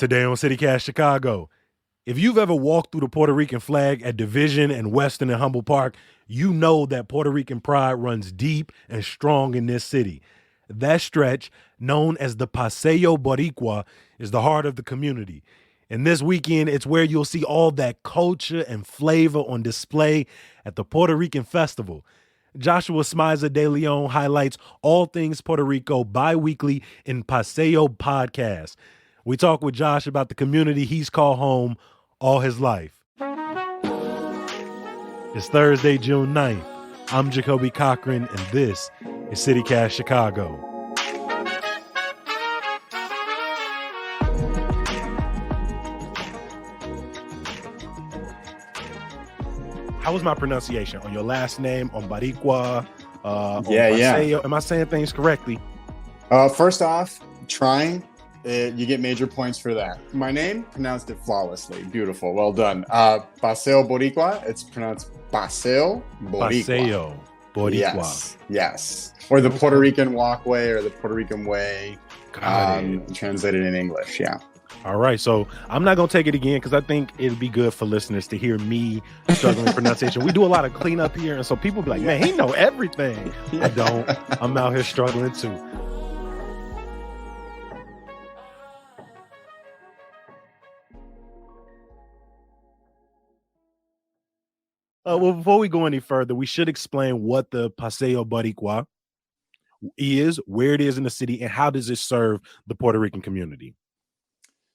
Today on CityCast Chicago, if you've ever walked through the Puerto Rican flag at Division and Western and Humboldt Park, you know that Puerto Rican pride runs deep and strong in this city. That stretch, known as the Paseo Boricua, is the heart of the community. And this weekend, it's where you'll see all that culture and flavor on display at the Puerto Rican Festival. Joshua Smizer de Leon highlights all things Puerto Rico bi-weekly in Paseo Podcast. We talk with Josh about the community he's called home all his life. It's Thursday, June 9th. I'm Jacoby Cochran, and this is CityCast Chicago. How was my pronunciation on your last name, on Boricua, on Paseo? Am I saying things correctly? First off, trying. You get major points for that. My name, pronounced it flawlessly. Beautiful. Well done. Paseo Boricua, it's pronounced Paseo Boricua. Paseo Boricua. Yes. Or the Puerto Rican walkway or the Puerto Rican way. Translated in English, yeah. All right, so I'm not going to take it again because I think it'd be good for listeners to hear me struggling with pronunciation. We do a lot of cleanup here, and so people be like, man, he know everything. I don't. I'm out here struggling too. Well, before we go any further, we should explain what the Paseo Boricua is, where it is in the city, and how does it serve the Puerto Rican community?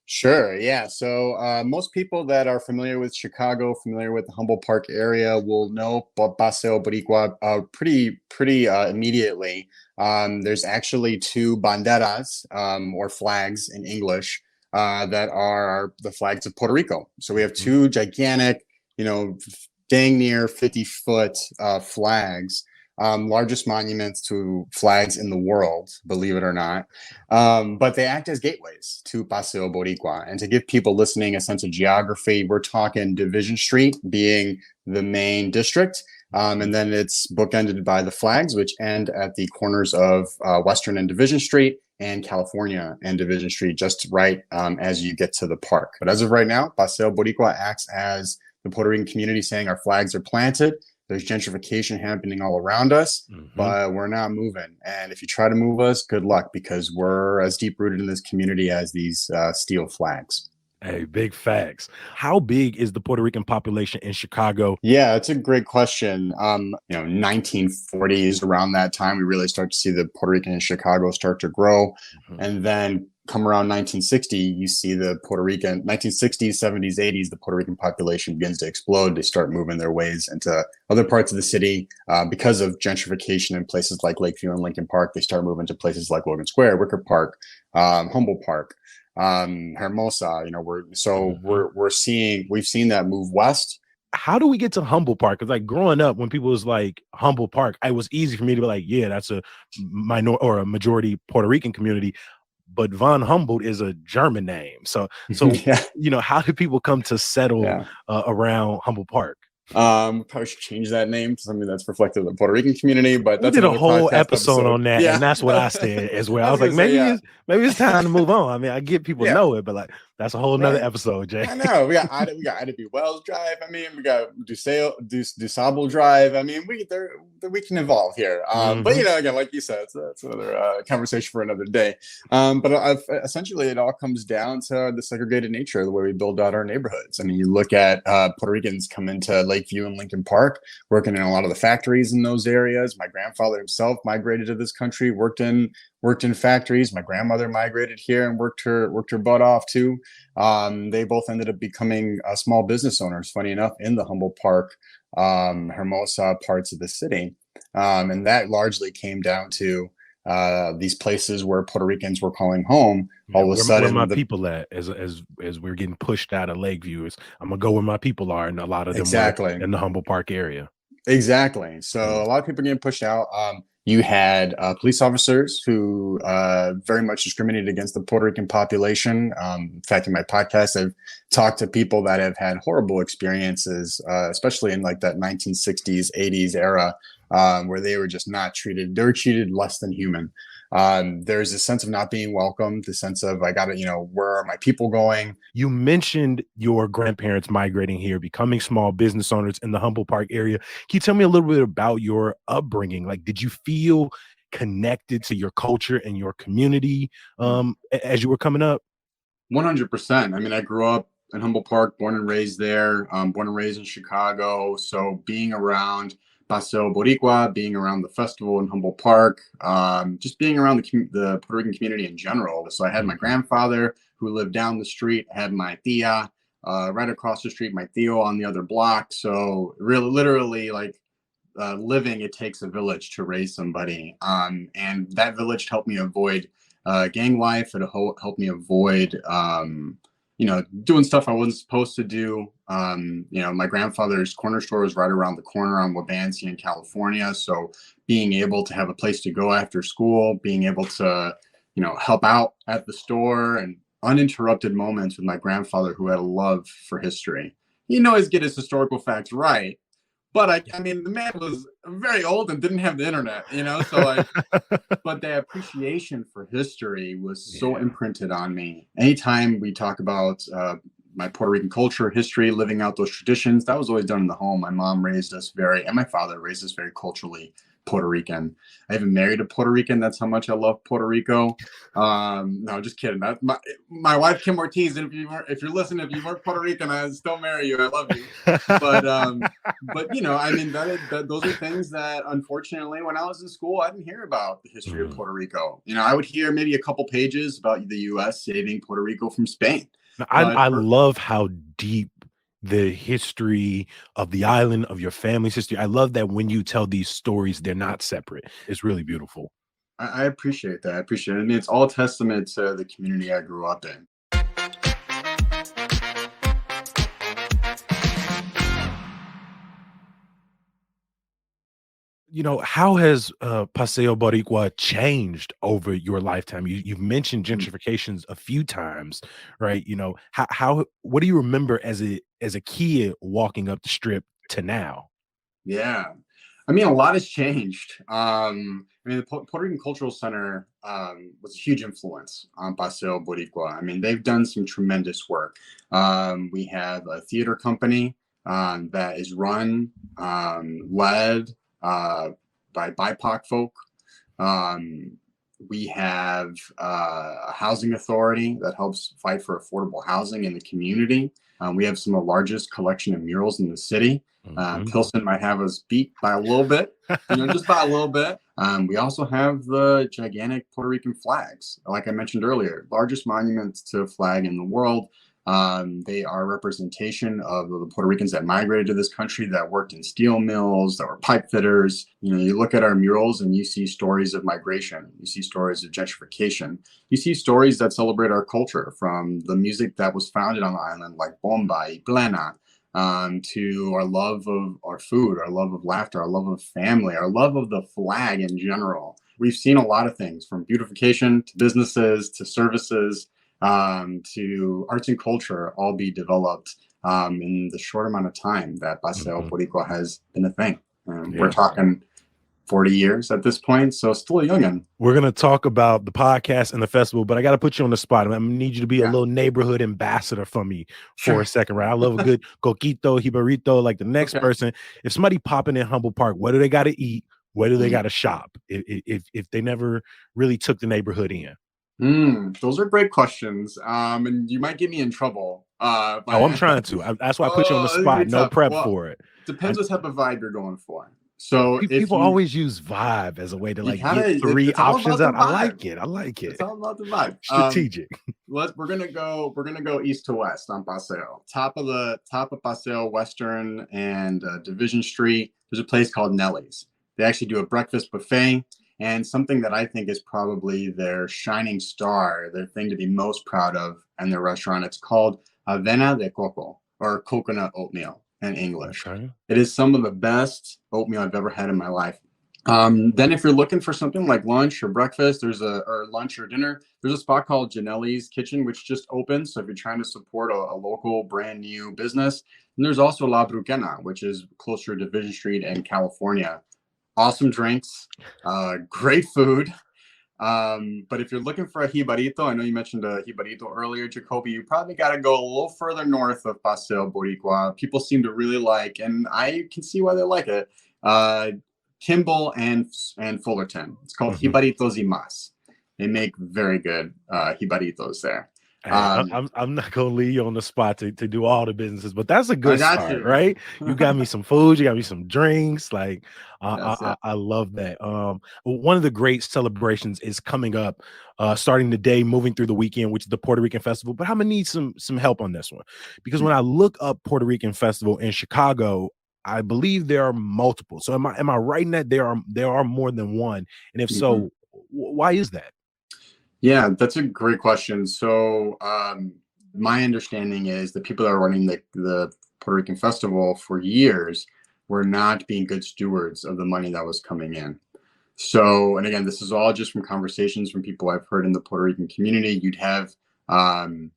Sure, yeah. So most people that are familiar with Chicago, familiar with the Humboldt Park area, will know Paseo Boricua pretty immediately. There's actually two banderas, or flags in English, that are the flags of Puerto Rico. So we have two gigantic, dang near 50-foot flags, largest monuments to flags in the world, believe it or not. But they act as gateways to Paseo Boricua. And to give people listening a sense of geography, we're talking Division Street being the main district. And then it's bookended by the flags, which end at the corners of Western and Division Street and California and Division Street, just right as you get to the park. But as of right now, Paseo Boricua acts as the Puerto Rican community saying our flags are planted. There's gentrification happening all around us, but we're not moving. And if you try to move us, good luck, because we're as deep rooted in this community as these steel flags. Hey, big facts. How big is the Puerto Rican population in Chicago? Yeah, it's a great question. 1940s, around that time, we really start to see the Puerto Rican in Chicago start to grow. And then come around 1960, you see the Puerto Rican, 1960s, 70s, 80s, the Puerto Rican population begins to explode. They start moving their ways into other parts of the city because of gentrification in places like Lakeview and Lincoln Park. They start moving to places like Logan Square, Wicker Park, Humboldt Park, Hermosa. We've seen that move west. How do we get to Humboldt Park? Because like growing up, when people was like Humboldt Park, it was easy for me to be like, yeah, that's a minor or a majority Puerto Rican community. But von Humboldt is a German name. So yeah. How do people come to settle around Humboldt Park? Probably should change that name to something that's reflective of the Puerto Rican community. But we did a whole episode on that, and that's what I said as well. I was like, maybe it's time to move on. I mean, I get people know it, but like that's a whole nother episode, Jay. I know we got Ida B. Wells Drive. I mean, we got DuSable Drive. I mean, we can evolve here. But again, like you said, that's another conversation for another day. But essentially, it all comes down to the segregated nature of the way we build out our neighborhoods. I mean, you look at Puerto Ricans come into Lakeview and Lincoln Park, working in a lot of the factories in those areas. My grandfather himself migrated to this country, worked in factories. My grandmother migrated here and worked her butt off too. They both ended up becoming small business owners, funny enough, in the Humboldt Park, Hermosa parts of the city. And that largely came down to these places where Puerto Ricans were calling home. All of a sudden, where my people at, as we're getting pushed out of Lakeview, I'm gonna go where my people are, and a lot of them are in the Humboldt Park area. Exactly. So a lot of people are getting pushed out. You had police officers who very much discriminated against the Puerto Rican population. In fact, in my podcast, I've talked to people that have had horrible experiences, especially in like that 1960s, 80s era, where they were just not treated. They were treated less than human. There's a sense of not being welcome, the sense of I gotta, where are my people going? You mentioned your grandparents migrating here, becoming small business owners in the Humboldt Park area. Can you tell me a little bit about your upbringing? Like, did you feel connected to your culture and your community as you were coming up? 100%. I mean, I grew up in Humboldt Park, born and raised there, born and raised in Chicago. So being around Paseo Boricua, being around the festival in Humboldt Park, just being around the Puerto Rican community in general. So I had my Mhm. grandfather who lived down the street, I had my tia right across the street, my tío on the other block. So really, literally, like living, it takes a village to raise somebody. And that village helped me avoid gang life. It helped me avoid, doing stuff I wasn't supposed to do. My grandfather's corner store was right around the corner on Wabansie in California. So being able to have a place to go after school, being able to, help out at the store and uninterrupted moments with my grandfather who had a love for history. He didn't always get his historical facts right, but I mean, the man was very old and didn't have the internet, so like, but the appreciation for history was so Yeah. imprinted on me. Anytime we talk about my Puerto Rican culture, history, living out those traditions, that was always done in the home. My mom raised us and my father raised us very culturally Puerto Rican. I even married a Puerto Rican. That's how much I love Puerto Rico. No, just kidding. That's my wife Kim Ortiz. And if you're listening, if you weren't Puerto Rican, I still marry you. I love you. But I mean, those are things that unfortunately, when I was in school, I didn't hear about the history of Mhm. Puerto Rico. I would hear maybe a couple pages about the U.S. saving Puerto Rico from Spain, Now, but I love how deep the history of the island, of your family's history. I love that when you tell these stories, they're not separate. It's really beautiful. I appreciate that. I appreciate it. I mean, it's all testament to the community I grew up in. How has Paseo Boricua changed over your lifetime? You've mentioned Mhm. gentrifications a few times, right? How what do you remember as a kid walking up the strip to now? Yeah. I mean, a lot has changed. I mean, the Puerto Rican Cultural Center was a huge influence on Paseo Boricua. I mean, they've done some tremendous work. We have a theater company that is run, led by BIPOC folk. Um, we have a housing authority that helps fight for affordable housing in the community. We have some of the largest collection of murals in the city. Mhm. Pilsen might have us beat by a little bit, just by a little bit. We also have the gigantic Puerto Rican flags. Like I mentioned earlier, largest monuments to a flag in the world. They are a representation of the Puerto Ricans that migrated to this country, that worked in steel mills, that were pipe fitters. You look at our murals and you see stories of migration, you see stories of gentrification, you see stories that celebrate our culture, from the music that was founded on the island, like bomba y plena, to our love of our food, our love of laughter, our love of family, our love of the flag in general. We've seen a lot of things, from beautification to businesses to services, to arts and culture, all be developed in the short amount of time that Paseo Mhm. Boricua has been a thing. We're Yeah. talking 40 years at this point, so still a youngin'. We're gonna talk about the podcast and the festival, but I gotta put you on the spot. I'm gonna need you to be a Yeah, little neighborhood ambassador for me for a sure. second, right? I love a good coquito, jibarito, like the next Okay. person. If somebody popping in Humble Park, what do they gotta eat? Where do they Mm. gotta shop? If they never really took the neighborhood in. Those are great questions. And you might get me in trouble. Oh, I'm trying to. That's why I put you on the Oh, it's gonna spot. be No tough. prep Well, for it. depends I, what type of vibe you're going for. So if people you always use vibe as a way to you like kind get of three it's all options about the out. I vibe. like it. I like It's it. all about the vibe. Strategic. We're gonna go east to west on Paseo. Top of Paseo, Western and Division Street. There's a place called Nelly's. They actually do a breakfast buffet, and something that I think is probably their shining star, their thing to be most proud of, and their restaurant. It's called Avena de Coco, or coconut oatmeal in English. Okay. It is some of the best oatmeal I've ever had in my life. Then if you're looking for something like lunch or breakfast, or lunch or dinner, there's a spot called Janelli's Kitchen, which just opened. So if you're trying to support a local brand new business, and there's also La Bruquena, which is closer to Division Street in California. Awesome drinks, great food. But if you're looking for a jibarito, I know you mentioned a jibarito earlier, Jacoby, you probably got to go a little further north of Paseo Boricua. People seem to really like, and I can see why they like it, Kimball and Fullerton. It's called Jibaritos y Mas. They make very good jibaritos there. Hey, I'm not gonna leave you on the spot to do all the businesses, but that's a I good got start, you. right? You got me some food, you got me some drinks. Like Yes, yeah. I love that. One of the great celebrations is coming up, starting today, moving through the weekend, which is the Puerto Rican Festival. But I'm gonna need some help on this one because when I look up Puerto Rican Festival in Chicago, I believe there are multiple. So am I right in that there are more than one? And if so, why is that? Yeah, that's a great question. So, my understanding is the people that are running the Puerto Rican Festival for years were not being good stewards of the money that was coming in. So, and again, this is all just from conversations from people I've heard in the Puerto Rican community. You'd have, and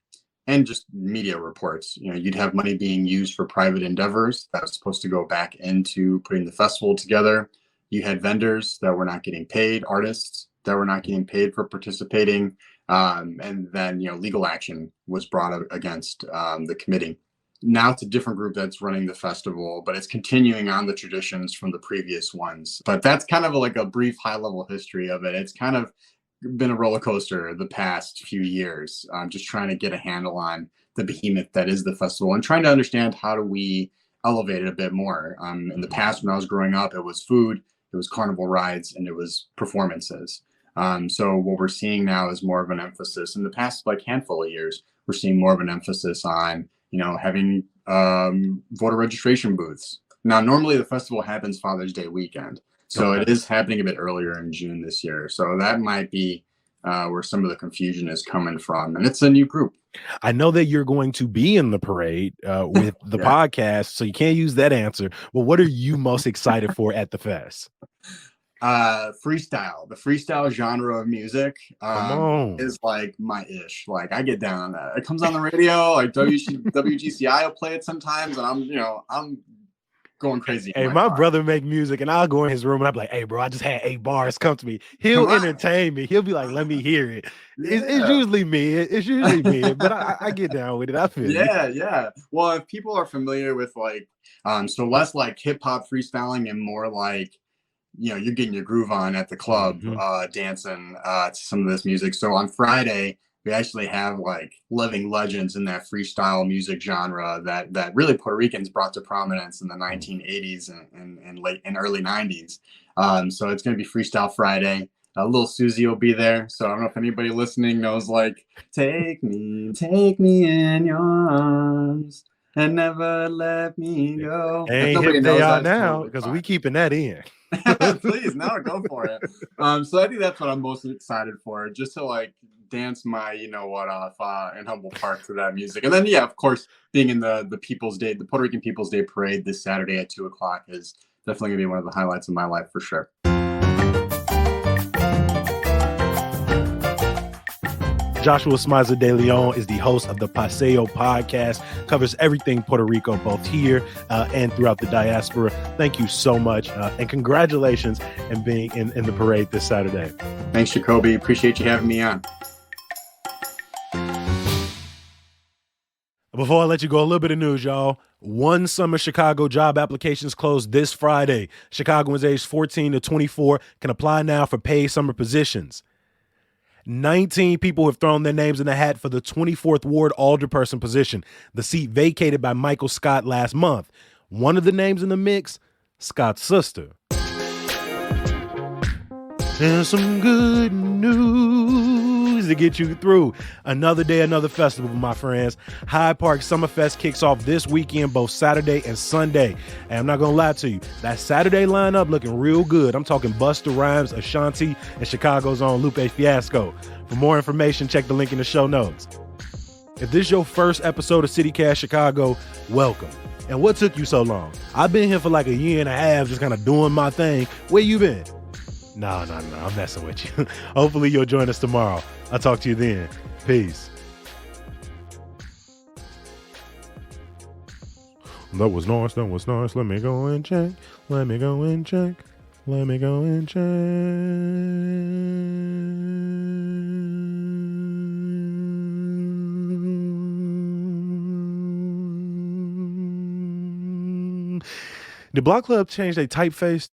just media reports, you'd have money being used for private endeavors that was supposed to go back into putting the festival together. You had vendors that were not getting paid, artists that were not getting paid for participating. And then, legal action was brought up against the committee. Now it's a different group that's running the festival, but it's continuing on the traditions from the previous ones. But that's kind of like a brief high level history of it. It's kind of been a roller coaster the past few years, just trying to get a handle on the behemoth that is the festival and trying to understand how do we elevate it a bit more. In the past, when I was growing up, it was food, it was carnival rides, and it was performances. So what we're seeing now is more of an emphasis. In the past, like handful of years, we're seeing more of an emphasis on, having voter registration booths. Now, normally the festival happens Father's Day weekend. So it is happening a bit earlier in June this year. So that might be where some of the confusion is coming from. And it's a new group. I know that you're going to be in the parade with the podcast, so you can't use that answer. But what are you most excited for at the fest? Freestyle. The freestyle genre of music is like my ish. Like I get down on that. It comes on the radio, like WGCI will play it sometimes, and I'm going crazy. Hey, my brother make music, and I'll go in his room and I'll be like, "Hey, bro, I just had 8 bars come to me." He'll entertain me. He'll be like, "Let me hear it." Yeah. It's usually me. It's usually me, but I get down with it. I feel yeah. Well, if people are familiar with so less like hip hop freestyling and more like you're getting your groove on at the club, dancing to some of this music. So on Friday, we actually have like living legends in that freestyle music genre that really Puerto Ricans brought to prominence in the 1980s and late and early 90s. So it's going to be Freestyle Friday. Little Susie will be there. So I don't know if anybody listening knows like, take me in your arms and never let me go. Ain't nobody knows that now because we keeping that in. Please, no, go for it. So I think that's what I'm most excited for, just to like dance my off in Humboldt Park to that music. And then of course, being in the People's Day, the Puerto Rican People's Day parade this Saturday at 2:00 is definitely gonna be one of the highlights of my life for sure. Joshua Smizer de Leon is the host of the Paseo podcast, covers everything Puerto Rico, both here and throughout the diaspora. Thank you so much. And congratulations in being in the parade this Saturday. Thanks, Jacoby. Appreciate you having me on. Before I let you go, a little bit of news, y'all. One summer Chicago job applications closed this Friday. Chicagoans aged 14 to 24 can apply now for paid summer positions. 19 people have thrown their names in the hat for the 24th Ward alderperson position, the seat vacated by Michael Scott last month. One of the names in the mix, Scott's sister. There's some good news to get you through. Another day, another festival, my friends. Hyde Park Summerfest kicks off this weekend, both Saturday and Sunday. And I'm not going to lie to you, that Saturday lineup looking real good. I'm talking Busta Rhymes, Ashanti, and Chicago's own Lupe Fiasco. For more information, check the link in the show notes. If this is your first episode of CityCast Chicago, welcome. And what took you so long? I've been here for like a year and a half, just kind of doing my thing. Where you been? No, I'm messing with you. Hopefully you'll join us tomorrow. I'll talk to you then. Peace. That was nice. Let me go and check. Let me go and change. Did Block Club change their typeface?